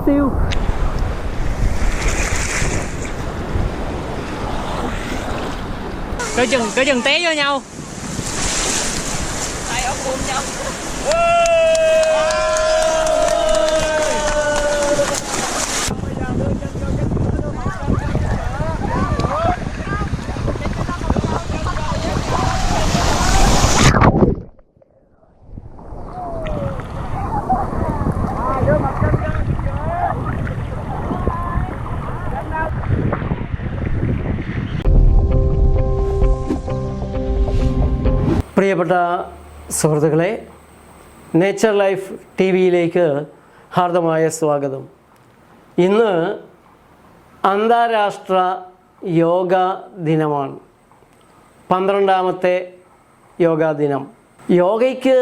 tiêu. Coi chừng té vô nhau. Tay ốc buông nhau. പ്രിയപ്പെട്ട സുഹൃത്തുക്കളെ, nature life T വിയിലേക്ക് ഹാർദമായ സ്വാഗതം. ഇന്ന് അന്താരാഷ്ട്ര യോഗാ ദിനമാണ്. 12ാമത്തെ യോഗാ ദിനം. യോഗയ്ക്ക്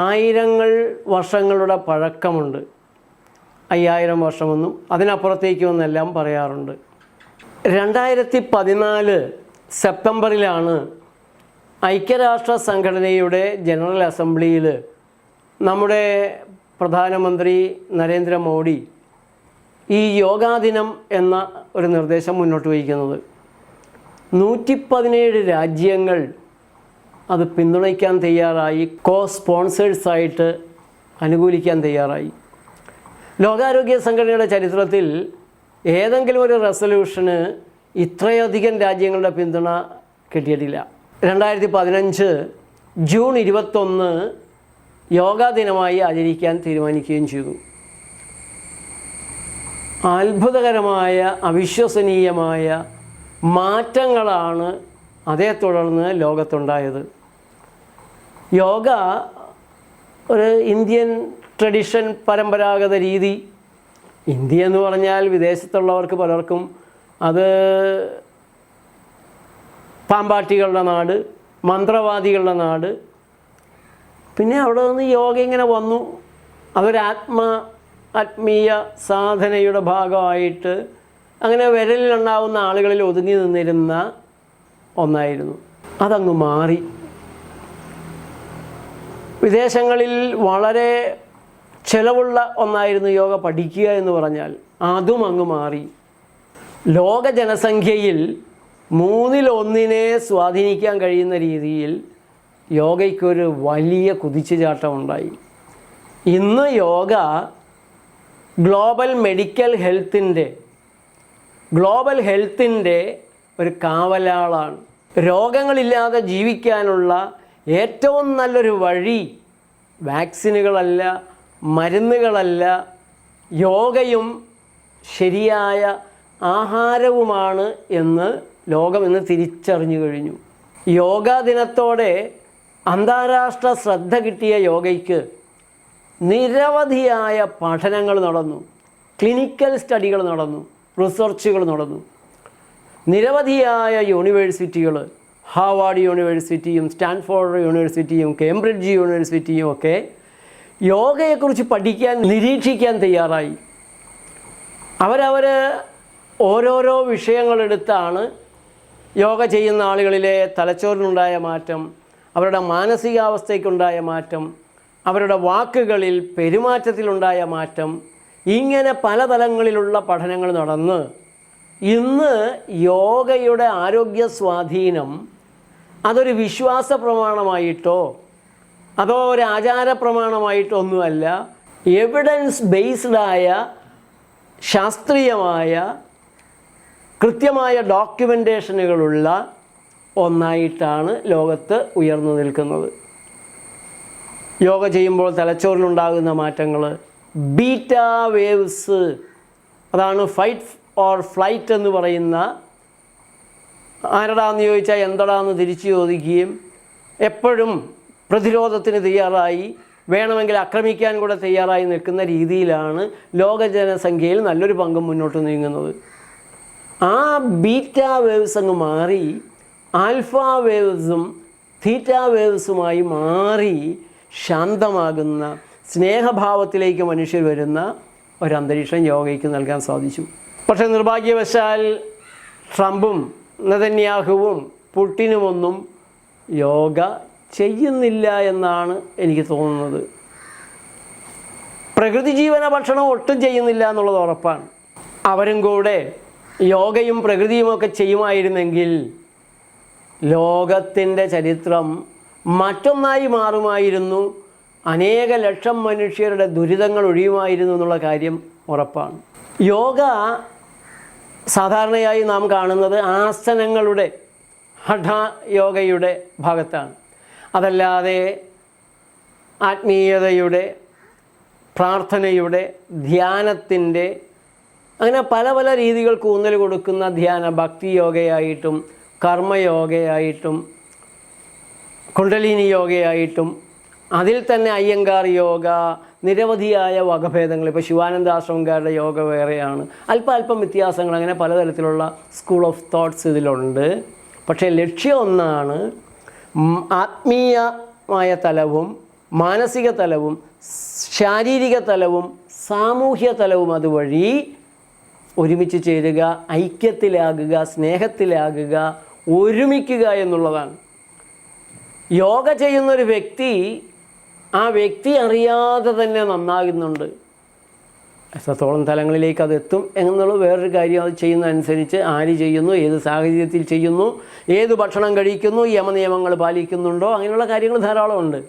ആയിരങ്ങൾ വർഷങ്ങളുടെ പഴക്കമുണ്ട്. 5000 വർഷമെന്നും അതിനപ്പുറത്തേക്കുമെന്നെല്ലാം പറയാറുണ്ട്. 2014 സെപ്റ്റംബറിലാണ് ഐക്യരാഷ്ട്ര സംഘടനയുടെ ജനറൽ അസംബ്ലിയിൽ നമ്മുടെ പ്രധാനമന്ത്രി നരേന്ദ്രമോദി ഈ യോഗാ ദിനം എന്ന ഒരു നിർദ്ദേശം മുന്നോട്ട് വയ്ക്കുന്നത്. 117 രാജ്യങ്ങൾ അത് പിന്തുണയ്ക്കാൻ തയ്യാറായി, സ്പോൺസേഴ്സായിട്ട് അനുകൂലിക്കാൻ തയ്യാറായി. ലോകാരോഗ്യ സംഘടനയുടെ ചരിത്രത്തിൽ ഏതെങ്കിലും ഒരു റെസൊല്യൂഷന് ഇത്രയധികം രാജ്യങ്ങളുടെ പിന്തുണ കിട്ടിയിട്ടില്ല. 2015 ജൂൺ 21 യോഗാ ദിനമായി ആചരിക്കാൻ തീരുമാനിക്കുകയും ചെയ്തു. അത്ഭുതകരമായ അവിശ്വസനീയമായ മാറ്റങ്ങളാണ് അതേ തുടർന്ന് ലോകത്തുണ്ടായത്. യോഗ ഒരു ഇന്ത്യൻ ട്രഡീഷൻ, പരമ്പരാഗത രീതി. ഇന്ത്യ എന്ന് പറഞ്ഞാൽ വിദേശത്തുള്ളവർക്ക് പലർക്കും അത് പാമ്പാട്ടികളുടെ നാട്, മന്ത്രവാദികളുടെ നാട്. പിന്നെ അവിടെ നിന്ന് യോഗ ഇങ്ങനെ വന്നു. അതൊരു ആത്മീയ സാധനയുടെ ഭാഗമായിട്ട് അങ്ങനെ വിരലിലുണ്ടാവുന്ന ആളുകളിൽ ഒതുങ്ങി നിന്നിരുന്ന ഒന്നായിരുന്നു. അതങ്ങ് മാറി. വിദേശങ്ങളിൽ വളരെ ചിലവുള്ള ഒന്നായിരുന്നു യോഗ പഠിക്കുക എന്ന് പറഞ്ഞാൽ. അതും അങ്ങ് മാറി. ലോക ജനസംഖ്യയിൽ 1/3 സ്വാധീനിക്കാൻ കഴിയുന്ന രീതിയിൽ യോഗയ്ക്കൊരു വലിയ കുതിച്ചുചാട്ടമുണ്ടായി. ഇന്ന് യോഗ ഗ്ലോബൽ ഹെൽത്തിൻ്റെ ഒരു കാവലാളാണ്. രോഗങ്ങളില്ലാതെ ജീവിക്കാനുള്ള ഏറ്റവും നല്ലൊരു വഴി വാക്സിനുകളല്ല, മരുന്നുകളല്ല, യോഗയും ശരിയായ ആഹാരവുമാണ് എന്ന് ലോകം ഇന്ന് തിരിച്ചറിഞ്ഞു കഴിഞ്ഞു. യോഗാ ദിനത്തോടെ അന്താരാഷ്ട്ര ശ്രദ്ധ കിട്ടിയ യോഗയ്ക്ക് നിരവധിയായ പഠനങ്ങൾ നടന്നു, ക്ലിനിക്കൽ സ്റ്റഡികൾ നടന്നു, റിസർച്ചുകൾ നടന്നു. നിരവധിയായ യൂണിവേഴ്സിറ്റികൾ, ഹാർവാർഡ് യൂണിവേഴ്സിറ്റിയും സ്റ്റാൻഫോർഡ് യൂണിവേഴ്സിറ്റിയും കേംബ്രിഡ്ജ് യൂണിവേഴ്സിറ്റിയും ഒക്കെ യോഗയെക്കുറിച്ച് പഠിക്കാൻ, നിരീക്ഷിക്കാൻ തയ്യാറായി. അവരവർ ഓരോരോ വിഷയങ്ങളെടുത്താണ് യോഗ ചെയ്യുന്ന ആളുകളിലെ തലച്ചോറിനുണ്ടായ മാറ്റം, അവരുടെ മാനസികാവസ്ഥയ്ക്കുണ്ടായ മാറ്റം, അവരുടെ വാക്കുകളിൽ, പെരുമാറ്റത്തിലുണ്ടായ മാറ്റം, ഇങ്ങനെ പല തലങ്ങളിലുള്ള പഠനങ്ങൾ നടന്ന് ഇന്ന് യോഗയുടെ ആരോഗ്യ സ്വാധീനം അതൊരു വിശ്വാസ പ്രമാണമായിട്ടോ അതോ ഒരു ആചാര പ്രമാണമായിട്ടോ ഒന്നുമല്ല, എവിഡൻസ് ബേസ്ഡായ ശാസ്ത്രീയമായ കൃത്യമായ ഡോക്യുമെൻറ്റേഷനുകളുള്ള ഒന്നായിട്ടാണ് ലോകത്ത് ഉയർന്നു നിൽക്കുന്നത്. യോഗ ചെയ്യുമ്പോൾ തലച്ചോറിലുണ്ടാകുന്ന മാറ്റങ്ങൾ, ബീറ്റാ വേവ്സ്, അതാണ് ഫൈറ്റ് ഓർ ഫ്ലൈറ്റ് എന്ന് പറയുന്ന, ആരടാന്ന് ചോദിച്ചാൽ എന്തടാന്ന് തിരിച്ചു ചോദിക്കുകയും എപ്പോഴും പ്രതിരോധത്തിന് തയ്യാറായി, വേണമെങ്കിൽ ആക്രമിക്കാൻ കൂടെ തയ്യാറായി നിൽക്കുന്ന രീതിയിലാണ് ലോക ജനസംഖ്യയിൽ നല്ലൊരു പങ്കും മുന്നോട്ട് നീങ്ങുന്നത്. ആ ബീറ്റാ വേവ്സ് അങ്ങ് മാറി ആൽഫ വേവ്സും തീറ്റ വേവ്സുമായി മാറി ശാന്തമാകുന്ന, സ്നേഹഭാവത്തിലേക്ക് മനുഷ്യർ വരുന്ന ഒരന്തരീക്ഷം യോഗയ്ക്ക് നൽകാൻ സാധിച്ചു. പക്ഷേ നിർഭാഗ്യവശാൽ ട്രംപും നെതന്യാഹുവും പുടിനുമൊന്നും യോഗ ചെയ്യുന്നില്ല എന്നാണ് എനിക്ക് തോന്നുന്നത്. പ്രകൃതി ജീവന ഭക്ഷണം ഒട്ടും ചെയ്യുന്നില്ല എന്നുള്ളത് ഉറപ്പാണ്. അവരും കൂടെ യോഗയും പ്രകൃതിയുമൊക്കെ ചെയ്യുമായിരുന്നെങ്കിൽ ലോകത്തിൻ്റെ ചരിത്രം മറ്റൊന്നായി മാറുമായിരുന്നു. അനേക ലക്ഷം മനുഷ്യരുടെ ദുരിതങ്ങൾ ഒഴിയുമായിരുന്നു എന്നുള്ള കാര്യം ഉറപ്പാണ്. യോഗ സാധാരണയായി നാം കാണുന്നത് ആസനങ്ങളുടെ ഹഠയോഗയുടെ ഭാഗത്താണ്. അതല്ലാതെ ആത്മീയതയുടെ, പ്രാർത്ഥനയുടെ, ധ്യാനത്തിൻ്റെ, അങ്ങനെ പല പല രീതികൾക്ക് ഊന്നൽ കൊടുക്കുന്ന ധ്യാന ഭക്തി യോഗയായിട്ടും കർമ്മയോഗയായിട്ടും കുണ്ടലിനി യോഗയായിട്ടും അതിൽ തന്നെ അയ്യങ്കാർ യോഗ, നിരവധിയായ വകഭേദങ്ങൾ. ഇപ്പോൾ ശിവാനന്ദാശ്രമക്കാരുടെ യോഗ വേറെയാണ്. അല്പം വ്യത്യാസങ്ങൾ, അങ്ങനെ പലതരത്തിലുള്ള സ്കൂൾ ഓഫ് തോട്ട്സ് ഇതിലുണ്ട്. പക്ഷേ ലക്ഷ്യം ഒന്നാണ്. ആത്മീയമായ തലവും മാനസിക തലവും ശാരീരിക തലവും സാമൂഹ്യ തലവും അതുവഴി ഒരുമിച്ച് ചേരുക, ഐക്യത്തിലാകുക, സ്നേഹത്തിലാകുക, ഒരുമിക്കുക എന്നുള്ളതാണ്. യോഗ ചെയ്യുന്നൊരു വ്യക്തി ആ വ്യക്തി അറിയാതെ തന്നെ നന്നാകുന്നുണ്ട്. എത്രത്തോളം തലങ്ങളിലേക്ക് അത് എത്തും എന്നുള്ളത് വേറൊരു കാര്യം. അത് ചെയ്യുന്നതനുസരിച്ച് ആര് ചെയ്യുന്നു, ഏത് സാഹചര്യത്തിൽ ചെയ്യുന്നു, ഏത് ഭക്ഷണം കഴിക്കുന്നു, യമനിയമങ്ങൾ പാലിക്കുന്നുണ്ടോ, അങ്ങനെയുള്ള കാര്യങ്ങൾ ധാരാളമുണ്ട്.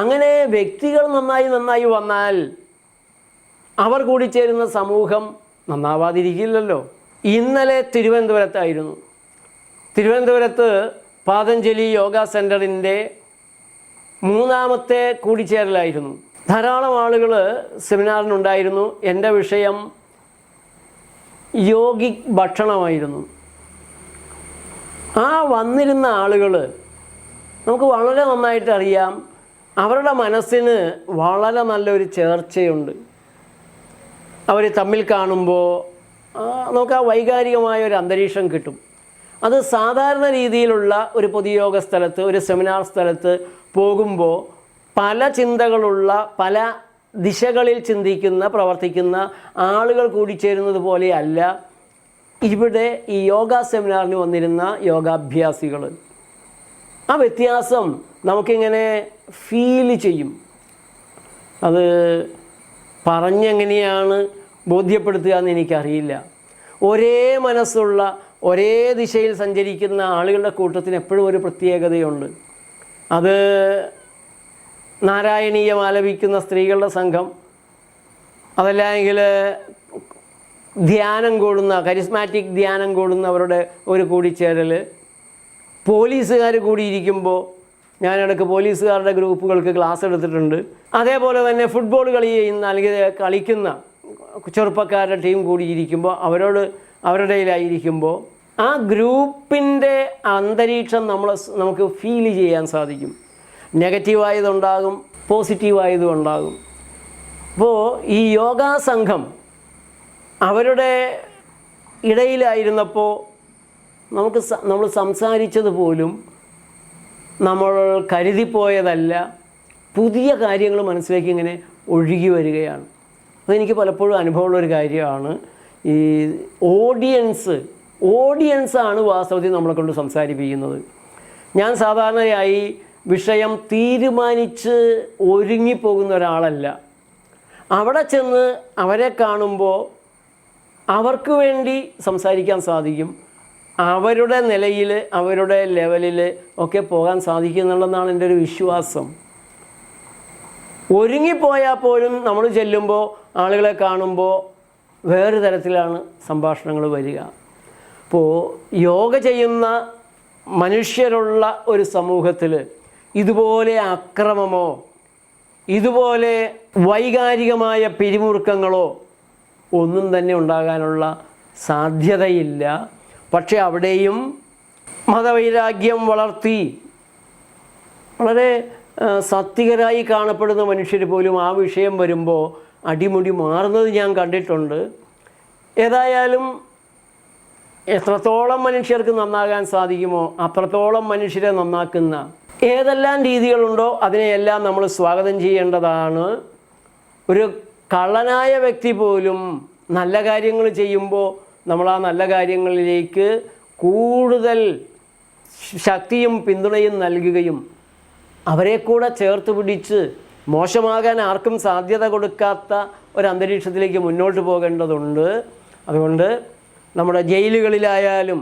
അങ്ങനെ വ്യക്തികൾ നന്നായി വന്നാൽ അവർ കൂടിച്ചേരുന്ന സമൂഹം നന്നാവാതിരിക്കില്ലല്ലോ. ഇന്നലെ തിരുവനന്തപുരത്തായിരുന്നു. തിരുവനന്തപുരത്ത് പാതഞ്ജലി യോഗ സെൻറ്ററിൻ്റെ 3ാമത്തെ കൂടിച്ചേരലായിരുന്നു. ധാരാളം ആളുകൾ സെമിനാറിനുണ്ടായിരുന്നു. എൻ്റെ വിഷയം യോഗിക് ഭക്ഷണമായിരുന്നു. ആ വന്നിരുന്ന ആളുകൾ നമുക്ക് വളരെ നന്നായിട്ട് അറിയാം, അവരുടെ മനസ്സിന് വളരെ നല്ലൊരു ചേർച്ചയുണ്ട്. അവർ തമ്മിൽ കാണുമ്പോൾ നമുക്ക് ആ വൈകാരികമായ ഒരു അന്തരീക്ഷം കിട്ടും. അത് സാധാരണ രീതിയിലുള്ള ഒരു പൊതുയോഗ സ്ഥലത്ത്, ഒരു സെമിനാർ സ്ഥലത്ത് പോകുമ്പോൾ പല ചിന്തകളുള്ള, പല ദിശകളിൽ ചിന്തിക്കുന്ന, പ്രവർത്തിക്കുന്ന ആളുകൾ കൂടിച്ചേരുന്നത് പോലെയല്ല ഇവിടെ ഈ യോഗ സെമിനാറിന് വന്നിരുന്ന യോഗാഭ്യാസികൾ. ആ വ്യത്യാസം നമുക്കിങ്ങനെ ഫീൽ ചെയ്യും. അത് പറഞ്ഞെങ്ങനെയാണ് ബോധ്യപ്പെടുത്തുക എന്ന് എനിക്കറിയില്ല. ഒരേ മനസ്സുള്ള, ഒരേ ദിശയിൽ സഞ്ചരിക്കുന്ന ആളുകളുടെ കൂട്ടത്തിന് എപ്പോഴും ഒരു പ്രത്യേകതയുണ്ട്. അത് നാരായണീയം ആലപിക്കുന്ന സ്ത്രീകളുടെ സംഘം, അതല്ലെങ്കിൽ ധ്യാനം കൂടുന്ന, കരിസ്മാറ്റിക് ധ്യാനം കൂടുന്നവരുടെ ഒരു കൂടിച്ചേരൽ, പോലീസുകാർ കൂടിയിരിക്കുമ്പോൾ ഞാനിടയ്ക്ക് പോലീസുകാരുടെ ഗ്രൂപ്പുകൾക്ക് ക്ലാസ് എടുത്തിട്ടുണ്ട്. അതേപോലെ തന്നെ ഫുട്ബോൾ കളി ചെയ്യുന്ന അല്ലെങ്കിൽ കളിക്കുന്ന ചെറുപ്പക്കാരുടെ ടീം കൂടിയിരിക്കുമ്പോൾ അവരുടെ ഇടയിലായിരിക്കുമ്പോൾ ആ ഗ്രൂപ്പിൻ്റെ അന്തരീക്ഷം നമുക്ക് ഫീൽ ചെയ്യാൻ സാധിക്കും. നെഗറ്റീവായതുണ്ടാകും, പോസിറ്റീവായതും ഉണ്ടാകും. അപ്പോൾ ഈ യോഗാ സംഘം അവരുടെ ഇടയിലായിരുന്നപ്പോൾ നമ്മൾ സംസാരിച്ചത് പോലും നമ്മൾ കരുതിപ്പോയതല്ല, പുതിയ കാര്യങ്ങൾ മനസ്സിലേക്ക് ഇങ്ങനെ ഒഴുകി വരികയാണ്. അതെനിക്ക് പലപ്പോഴും അനുഭവമുള്ളൊരു കാര്യമാണ്. ഈ ഓഡിയൻസാണ് വാസ്തവത്തിൽ നമ്മളെ കൊണ്ട് സംസാരിപ്പിക്കുന്നത്. ഞാൻ സാധാരണയായി വിഷയം തീരുമാനിച്ച് ഒരുങ്ങിപ്പോകുന്ന ഒരാളല്ല. അവിടെ ചെന്ന് അവരെ കാണുമ്പോൾ അവർക്ക് വേണ്ടി സംസാരിക്കാൻ സാധിക്കും. അവരുടെ നിലയിൽ, അവരുടെ ലെവലിൽ ഒക്കെ പോകാൻ സാധിക്കും എന്നുള്ളതാണ് എൻ്റെ ഒരു വിശ്വാസം. ഒരുങ്ങിപ്പോയാൽ പോലും നമ്മൾ ചെല്ലുമ്പോൾ ആളുകളെ കാണുമ്പോൾ വേറെ തരത്തിലാണ് സംഭാഷണങ്ങൾ വരിക. അപ്പോൾ യോഗ ചെയ്യുന്ന മനുഷ്യരുള്ള ഒരു സമൂഹത്തിൽ ഇതുപോലെ അക്രമമോ ഇതുപോലെ വൈകാരികമായ പിരിമുറുക്കങ്ങളോ ഒന്നും തന്നെ ഉണ്ടാകാനുള്ള സാധ്യതയില്ല. പക്ഷേ അവിടെയും മതവൈരാഗ്യം വളർത്തി വളരെ സത്യകരായി കാണപ്പെടുന്ന മനുഷ്യർ പോലും ആ വിഷയം വരുമ്പോൾ അടിമുടി മാറുന്നത് ഞാൻ കണ്ടിട്ടുണ്ട്. ഏതായാലും എത്രത്തോളം മനുഷ്യർക്ക് നന്നാകാൻ സാധിക്കുമോ അത്രത്തോളം മനുഷ്യരെ നന്നാക്കുന്ന ഏതെല്ലാം രീതികളുണ്ടോ അതിനെയെല്ലാം നമ്മൾ സ്വാഗതം ചെയ്യേണ്ടതാണ്. ഒരു കള്ളനായ വ്യക്തി പോലും നല്ല കാര്യങ്ങൾ ചെയ്യുമ്പോൾ നമ്മൾ ആ നല്ല കാര്യങ്ങളിലേക്ക് കൂടുതൽ ശക്തിയും പിന്തുണയും നൽകുകയും അവരെ കൂടെ ചേർത്ത് പിടിച്ച് മോശമാകാൻ ആർക്കും സാധ്യത കൊടുക്കാത്ത ഒരു അന്തരീക്ഷത്തിലേക്ക് മുന്നോട്ട് പോകേണ്ടതുണ്ട്. അതുകൊണ്ട് നമ്മുടെ ജയിലുകളിലായാലും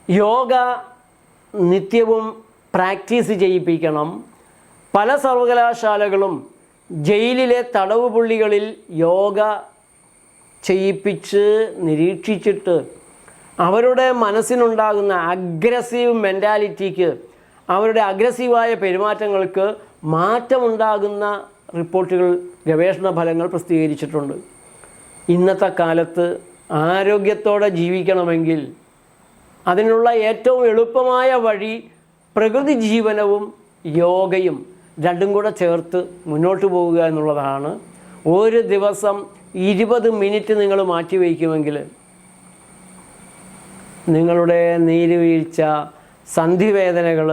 യോഗ നിത്യവും പ്രാക്ടീസ് ചെയ്യിപ്പിക്കണം. പല സർവകലാശാലകളും ജയിലിലെ തടവ് പുള്ളികളിൽ യോഗ ചെയ്യിപ്പിച്ച് നിരീക്ഷിച്ചിട്ട് അവരുടെ മനസ്സിനുണ്ടാകുന്ന അഗ്രസീവ് മെൻറ്റാലിറ്റിക്ക്, അവരുടെ അഗ്രസീവായ പെരുമാറ്റങ്ങൾക്ക് മാറ്റമുണ്ടാകുന്ന റിപ്പോർട്ടുകൾ, ഗവേഷണ ഫലങ്ങൾ പ്രസിദ്ധീകരിച്ചിട്ടുണ്ട്. ഇന്നത്തെ കാലത്ത് ആരോഗ്യത്തോടെ ജീവിക്കണമെങ്കിൽ അതിനുള്ള ഏറ്റവും എളുപ്പമായ വഴി പ്രകൃതി ജീവനവും യോഗയും രണ്ടും കൂടെ ചേർത്ത് മുന്നോട്ട് പോവുക എന്നുള്ളതാണ്. ഒരു ദിവസം 20 മിനിറ്റ് നിങ്ങൾ മാറ്റിവെക്കുമെങ്കിൽ നിങ്ങളുടെ നീരുവീഴ്ച, സന്ധിവേദനകൾ,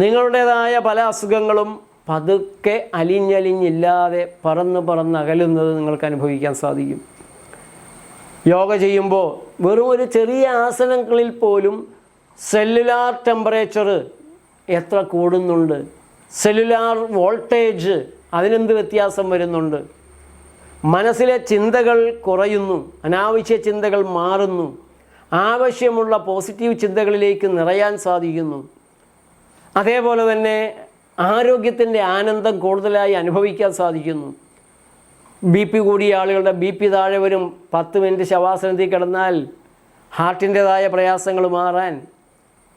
നിങ്ങളുടേതായ പല അസുഖങ്ങളും പതുക്കെ അലിഞ്ഞലിഞ്ഞില്ലാതെ പറന്നകലുന്നത് നിങ്ങൾക്ക് അനുഭവിക്കാൻ സാധിക്കും. യോഗ ചെയ്യുമ്പോൾ വെറും ഒരു ചെറിയ ആസനങ്ങളിൽ പോലും സെല്ലുലാർ ടെമ്പറേച്ചർ എത്ര കൂടുന്നുണ്ട്, സെല്ലുലാർ വോൾട്ടേജ് അതിനെന്ത് വ്യത്യാസം വരുന്നുണ്ട്, മനസ്സിലെ ചിന്തകൾ കുറയുന്നു, അനാവശ്യ ചിന്തകൾ മാറുന്നു, ആവശ്യമുള്ള പോസിറ്റീവ് ചിന്തകളിലേക്ക് നിറയാൻ സാധിക്കുന്നു. അതേപോലെ തന്നെ ആരോഗ്യത്തിൻ്റെ ആനന്ദം കൂടുതലായി അനുഭവിക്കാൻ സാധിക്കുന്നു. BP കൂടിയ ആളുകളുടെ BP താഴെ വരും. 10 മിനിറ്റ് ശവാസനത്തിൽ കിടന്നാൽ ഹാർട്ടിൻ്റെതായ പ്രയാസങ്ങൾ മാറാൻ,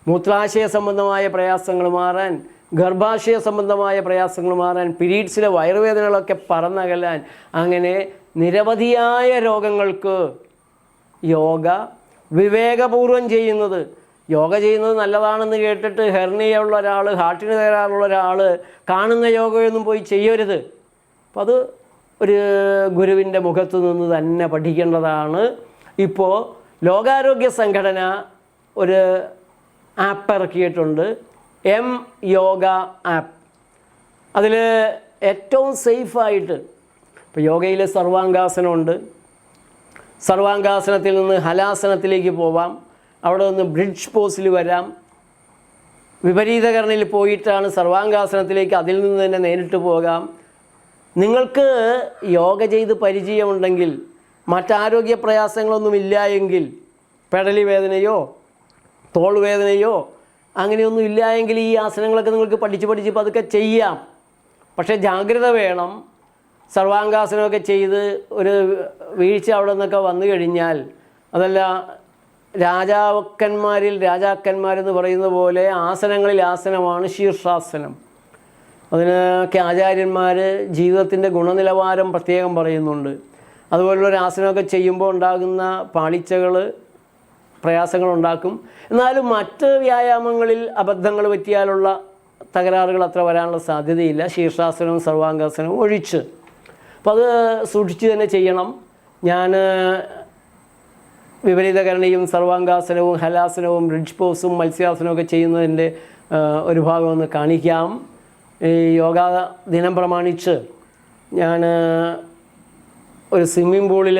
മൂത്രാശയ സംബന്ധമായ പ്രയാസങ്ങൾ മാറാൻ, ഗർഭാശയ സംബന്ധമായ പ്രയാസങ്ങൾ മാറാൻ, പീരീഡ്സിലെ വയറുവേദനകളൊക്കെ പറന്നകലാൻ, അങ്ങനെ നിരവധിയായ രോഗങ്ങൾക്ക് യോഗ വിവേകപൂർവം ചെയ്യുന്നത്. യോഗ ചെയ്യുന്നത് നല്ലതാണെന്ന് കേട്ടിട്ട് ഹെർണിയ ഉള്ള ഒരാൾ, ഹാർട്ടിന് തകരാറുള്ള ഒരാൾ കാണുന്ന യോഗയൊന്നും പോയി ചെയ്യരുത്. അപ്പം അത് ഒരു ഗുരുവിൻ്റെ മുഖത്ത് നിന്ന് തന്നെ പഠിക്കേണ്ടതാണ്. ഇപ്പോൾ ലോകാരോഗ്യ സംഘടന ഒരു ആപ്പ് ഇറക്കിയിട്ടുണ്ട്, യോഗ ആപ്പ്. അതിൽ ഏറ്റവും സേഫായിട്ട് ഇപ്പോൾ യോഗയിൽ സർവാംഗാസനമുണ്ട്. സർവാംഗാസനത്തിൽ നിന്ന് ഹലാസനത്തിലേക്ക് പോവാം, അവിടെ നിന്ന് ബ്രിഡ്ജ് പോസിൽ വരാം. വിപരീതകരണിൽ പോയിട്ടാണ് സർവാംഗാസനത്തിലേക്ക്, അതിൽ നിന്ന് തന്നെ നേരിട്ട് പോകാം. നിങ്ങൾക്ക് യോഗ ചെയ്ത് പരിചയമുണ്ടെങ്കിൽ, മറ്റാരോഗ്യ പ്രയാസങ്ങളൊന്നുമില്ല എങ്കിൽ, പെടലി വേദനയോ തോൾ വേദനയോ അങ്ങനെയൊന്നും ഇല്ല എങ്കിൽ ഈ ആസനങ്ങളൊക്കെ നിങ്ങൾക്ക് പഠിച്ച് പതുക്കെ ചെയ്യാം. പക്ഷേ ജാഗ്രത വേണം. സർവാംഗാസനമൊക്കെ ചെയ്ത് ഒരു വീഴ്ച അവിടെ നിന്നൊക്കെ വന്നു കഴിഞ്ഞാൽ, അതല്ല രാജാക്കന്മാരെന്ന് പറയുന്ന പോലെ ആസനങ്ങളിൽ ആസനമാണ് ശീർഷാസനം. അതിനൊക്കെ ആചാര്യന്മാർ ജീവിതത്തിൻ്റെ ഗുണനിലവാരം പ്രത്യേകം പറയുന്നുണ്ട്. അതുപോലുള്ളൊരു ആസനമൊക്കെ ചെയ്യുമ്പോൾ ഉണ്ടാകുന്ന പാളിച്ചകൾ, പ്രയാസങ്ങളുണ്ടാക്കും. എന്നാലും മറ്റ് വ്യായാമങ്ങളിൽ അബദ്ധങ്ങൾ പറ്റിയാലുള്ള തകരാറുകൾ അത്ര വരാനുള്ള സാധ്യതയില്ല, ശീർഷാസനവും സർവാംഗാസനവും ഒഴിച്ച്. അപ്പോൾ അത് സൂക്ഷിച്ച് തന്നെ ചെയ്യണം. ഞാൻ വിപരീതകരണിയും സർവാംഗാസനവും ഹലാസനവും ബ്രിഡ്ജ് പോസും മത്സ്യാസനവും ഒക്കെ ചെയ്യുന്നതിൻ്റെ ഒരു ഭാഗം ഒന്ന് കാണിക്കാം. ഈ യോഗാ ദിനം പ്രമാണിച്ച് ഞാൻ ഒരു സ്വിമ്മിംഗ് പൂളിൽ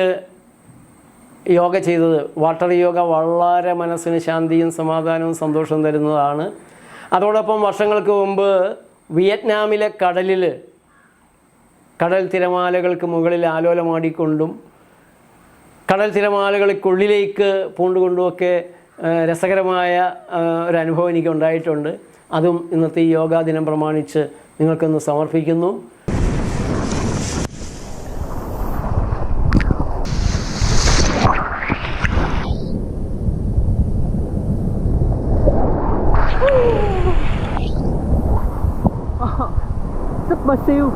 യോഗ ചെയ്തത്. വാട്ടർ യോഗ വളരെ മനസ്സിന് ശാന്തിയും സമാധാനവും സന്തോഷവും തരുന്നതാണ്. അതോടൊപ്പം വർഷങ്ങൾക്ക് മുമ്പ് വിയറ്റ്നാമിലെ കടൽ തിരമാലകൾക്ക് മുകളിൽ ആലോലമാടിക്കൊണ്ടും കടൽ തിരമാലകൾക്കുള്ളിലേക്ക് പൂണ്ടുകൊണ്ടുമൊക്കെ രസകരമായ ഒരു അനുഭവം എനിക്ക് ഉണ്ടായിട്ടുണ്ട്. അതും ഇന്നത്തെ ഈ യോഗാ ദിനം പ്രമാണിച്ച് നിങ്ങൾക്കൊന്ന് സമർപ്പിക്കുന്നു. Rất mà siêu.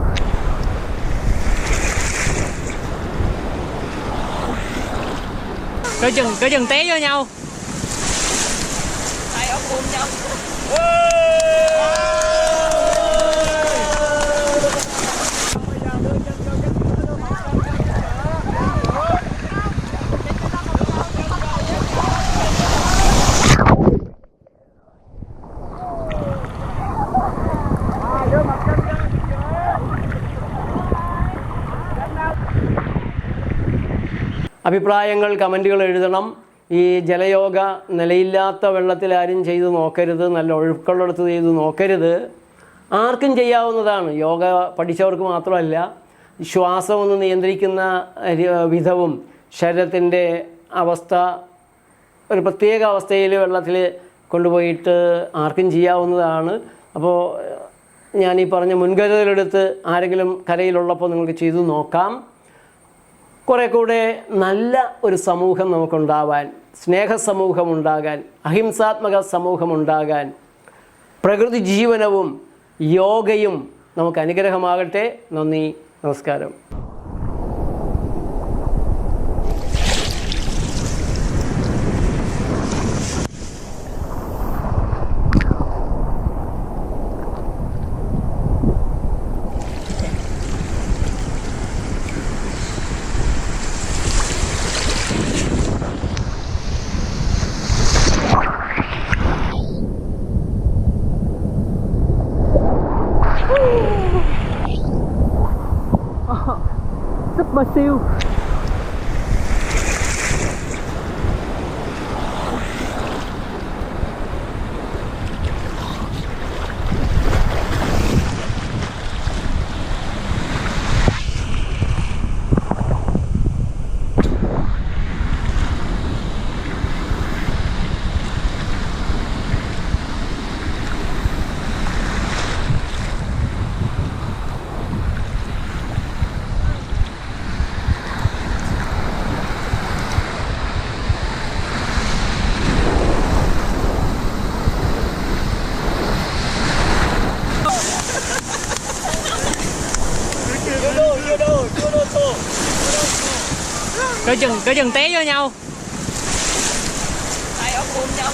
Coi chừng té vô nhau. Tay ốc buông nhau. അഭിപ്രായങ്ങൾ, കമൻറ്റുകൾ എഴുതണം. ഈ ജലയോഗ നിലയില്ലാത്ത വെള്ളത്തിൽ ആരും ചെയ്ത് നോക്കരുത്, നല്ല ഒഴുക്കുള്ളിടത്ത് ചെയ്ത് നോക്കരുത്. ആർക്കും ചെയ്യാവുന്നതാണ്. യോഗ പഠിച്ചവർക്ക് മാത്രമല്ല, ശ്വാസം ഒന്ന് നിയന്ത്രിക്കുന്ന വിധവും ശരീരത്തിൻ്റെ അവസ്ഥ ഒരു പ്രത്യേക അവസ്ഥയിൽ വെള്ളത്തിൽ കൊണ്ടുപോയിട്ട് ആർക്കും ചെയ്യാവുന്നതാണ്. അപ്പോൾ ഞാനീ പറഞ്ഞ മുൻകരുതലെടുത്ത് ആരെങ്കിലും കരയിലുള്ളപ്പോൾ നിങ്ങൾക്ക് ചെയ്തു നോക്കാം. കുറേ കൂടെ നല്ല ഒരു സമൂഹം നമുക്കുണ്ടാവാൻ, സ്നേഹസമൂഹമുണ്ടാകാൻ, അഹിംസാത്മക സമൂഹമുണ്ടാകാൻ പ്രകൃതി ജീവനവും യോഗയും നമുക്ക് അനുഗ്രഹമാകട്ടെ. നന്ദി, നമസ്കാരം. Super siêu. Coi chừng té vô nhau. Hai ông ôm nhau.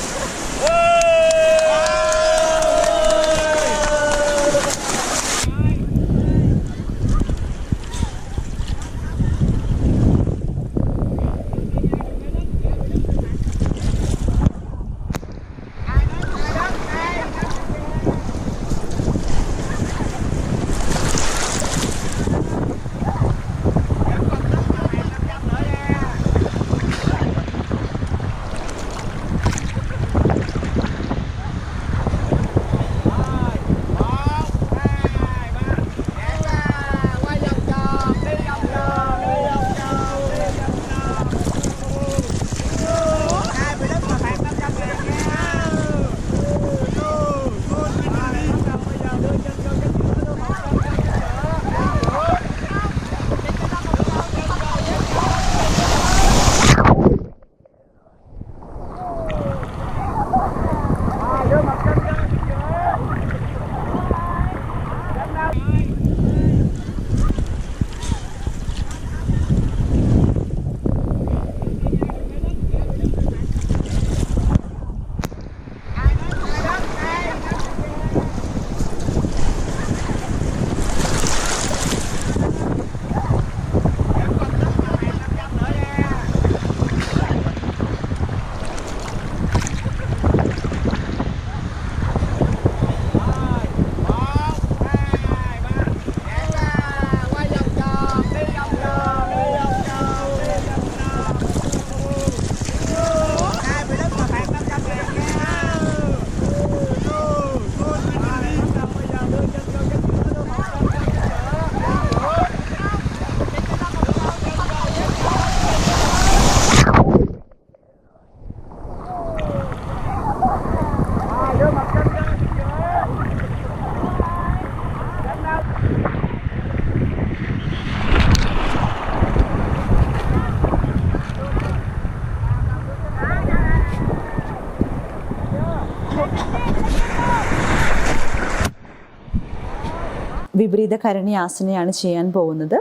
വിപരീത കരണി ആസനയാണ് ചെയ്യാൻ പോകുന്നത്.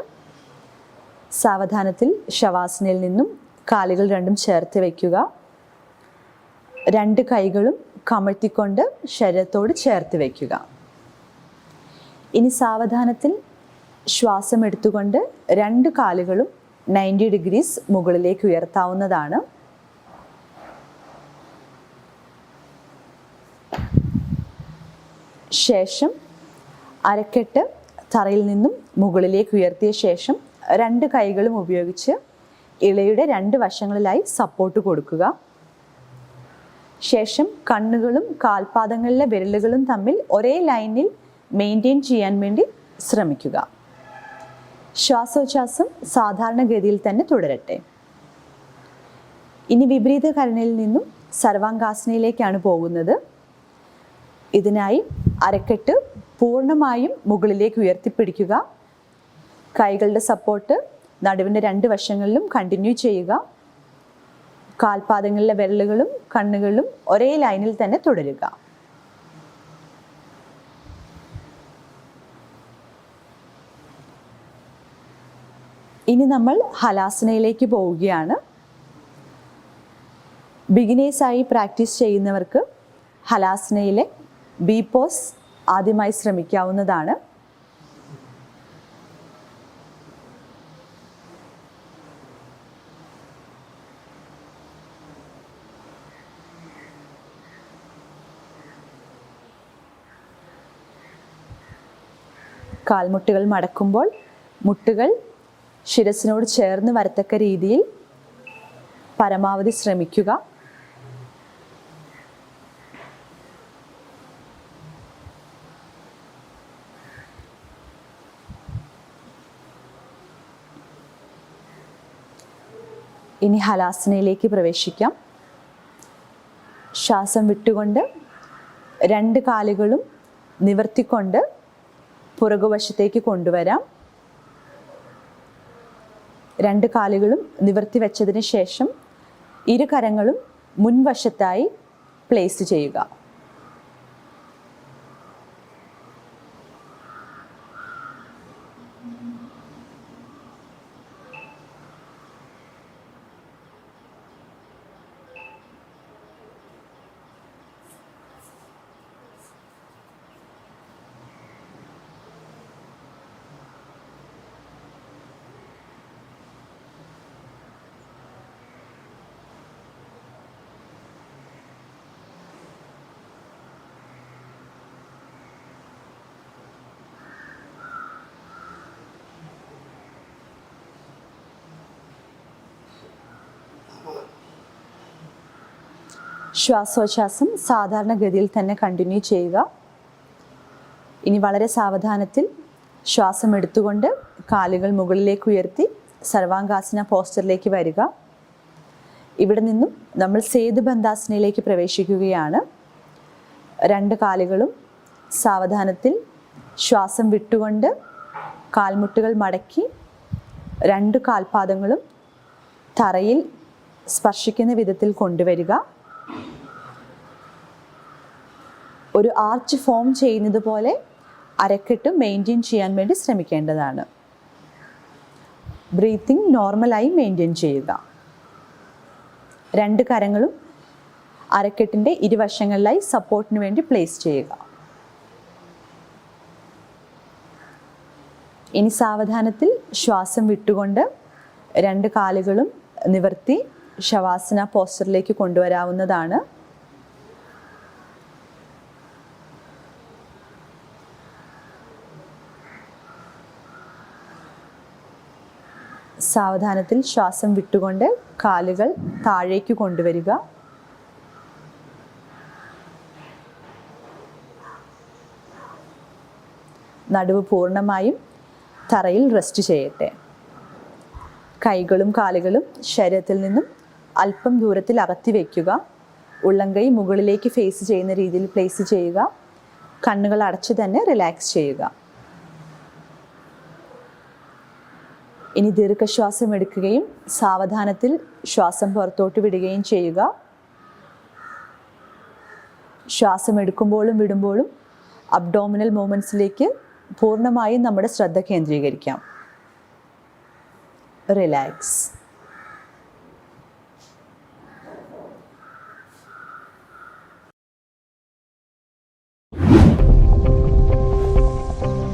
സാവധാനത്തിൽ ശവാസനയിൽ നിന്നും കാലുകൾ രണ്ടും ചേർത്ത് വയ്ക്കുക. രണ്ട് കൈകളും കമഴ്ത്തിക്കൊണ്ട് ശരീരത്തോട് ചേർത്ത് വയ്ക്കുക. ഇനി സാവധാനത്തിൽ ശ്വാസം എടുത്തുകൊണ്ട് രണ്ട് കാലുകളും 90 ഡിഗ്രീസ് മുകളിലേക്ക് ഉയർത്താവുന്നതാണ്. ശേഷം അരക്കെട്ട് തറയിൽ നിന്നും മുകളിലേക്ക് ഉയർത്തിയ ശേഷം രണ്ട് കൈകളും ഉപയോഗിച്ച് ഇളയുടെ രണ്ട് വശങ്ങളിലായി സപ്പോർട്ട് കൊടുക്കുക. ശേഷം കണ്ണുകളും കാൽപാദങ്ങളിലെ വിരലുകളും തമ്മിൽ ഒരേ ലൈനിൽ മെയിൻറ്റെയിൻ ചെയ്യാൻ വേണ്ടി ശ്രമിക്കുക. ശ്വാസോച്ഛ്വാസം സാധാരണഗതിയിൽ തന്നെ തുടരട്ടെ. ഇനി വിപരീത കരണയിൽ നിന്നും സർവാംഗാസനയിലേക്കാണ് പോകുന്നത്. ഇതിനായി അരക്കെട്ട് പൂർണ്ണമായും മുകളിലേക്ക് ഉയർത്തിപ്പിടിക്കുക. കൈകളുടെ സപ്പോർട്ട് നടുവിൻ്റെ 2 വശങ്ങളിലും കണ്ടിന്യൂ ചെയ്യുക. കാൽപാദങ്ങളിലെ വിരലുകളും കണ്ണുകളും ഒരേ ലൈനിൽ തന്നെ തുടരുക. ഇനി നമ്മൾ ഹലാസനയിലേക്ക് പോവുകയാണ്. ബിഗിനേഴ്സായി പ്രാക്ടീസ് ചെയ്യുന്നവർക്ക് ഹലാസനയിലെ ബി പോസ് ആദ്യമായി ശ്രമിക്കാവുന്നതാണ്. കാൽമുട്ടുകൾ മടക്കുമ്പോൾ മുട്ടുകൾ ശിരസിനോട് ചേർന്ന് വരത്തക്ക രീതിയിൽ പരമാവധി ശ്രമിക്കുക. ഇനി ഹലാസനയിലേക്ക് പ്രവേശിക്കാം. ശ്വാസം വിട്ടുകൊണ്ട് 2 കാലുകളും നിവർത്തിക്കൊണ്ട് പുറകുവശത്തേക്ക് കൊണ്ടുവരാം. 2 കാലുകളും നിവർത്തി വെച്ചതിന് ശേഷം ഇരു കരങ്ങളും മുൻവശത്തായി പ്ലേസ് ചെയ്യുക. ശ്വാസോച്ഛ്വാസം സാധാരണഗതിയിൽ തന്നെ കണ്ടിന്യൂ ചെയ്യുക. ഇനി വളരെ സാവധാനത്തിൽ ശ്വാസം എടുത്തുകൊണ്ട് കാലുകൾ മുകളിലേക്ക് ഉയർത്തി സർവാംഗാസന പോസ്റ്ററിലേക്ക് വരിക. ഇവിടെ നിന്നും നമ്മൾ സേതുബന്ധാസനയിലേക്ക് പ്രവേശിക്കുകയാണ്. 2 കാലുകളും സാവധാനത്തിൽ ശ്വാസം വിട്ടുകൊണ്ട് കാൽമുട്ടുകൾ മടക്കി 2 കാൽപാദങ്ങളും തറയിൽ സ്പർശിക്കുന്ന വിധത്തിൽ കൊണ്ടുവരിക. ഒരു ആർച്ച് ഫോം ചെയ്യുന്നത് പോലെ അരക്കെട്ട് മെയിൻറ്റെയിൻ ചെയ്യാൻ വേണ്ടി ശ്രമിക്കേണ്ടതാണ്. ബ്രീത്തിങ് നോർമലായി മെയിൻറ്റെയിൻ ചെയ്യുക. 2 കരങ്ങളും അരക്കെട്ടിൻ്റെ ഇരുവശങ്ങളിലായി സപ്പോർട്ടിന് വേണ്ടി പ്ലേസ് ചെയ്യുക. ഇനി സാവധാനത്തിൽ ശ്വാസം വിട്ടുകൊണ്ട് 2 കാലുകളും നിവർത്തി ശവാസന പോസ്റ്ററിലേക്ക് കൊണ്ടുവരാവുന്നതാണ്. സാവധാനത്തിൽ ശ്വാസം വിട്ടുകൊണ്ട് കാലുകൾ താഴേക്ക് കൊണ്ടുവരിക. നടുവ് പൂർണ്ണമായും തറയിൽ റെസ്റ്റ് ചെയ്യട്ടെ. കൈകളും കാലുകളും ശരീരത്തിൽ നിന്നും അല്പം ദൂരത്തിൽ അകത്തി വയ്ക്കുക. ഉള്ളംകൈ മുകളിലേക്ക് ഫേസ് ചെയ്യുന്ന രീതിയിൽ പ്ലേസ് ചെയ്യുക. കണ്ണുകൾ അടച്ച് തന്നെ റിലാക്സ് ചെയ്യുക. ഇനി ദീർഘശ്വാസം എടുക്കുകയും സാവധാനത്തിൽ ശ്വാസം പുറത്തോട്ട് വിടുകയും ചെയ്യുക. ശ്വാസം എടുക്കുമ്പോഴും വിടുമ്പോഴും അബ്ഡോമിനൽ മൂവ്മെൻറ്റ്സിലേക്ക് പൂർണ്ണമായും നമ്മുടെ ശ്രദ്ധ കേന്ദ്രീകരിക്കാം. റിലാക്സ്.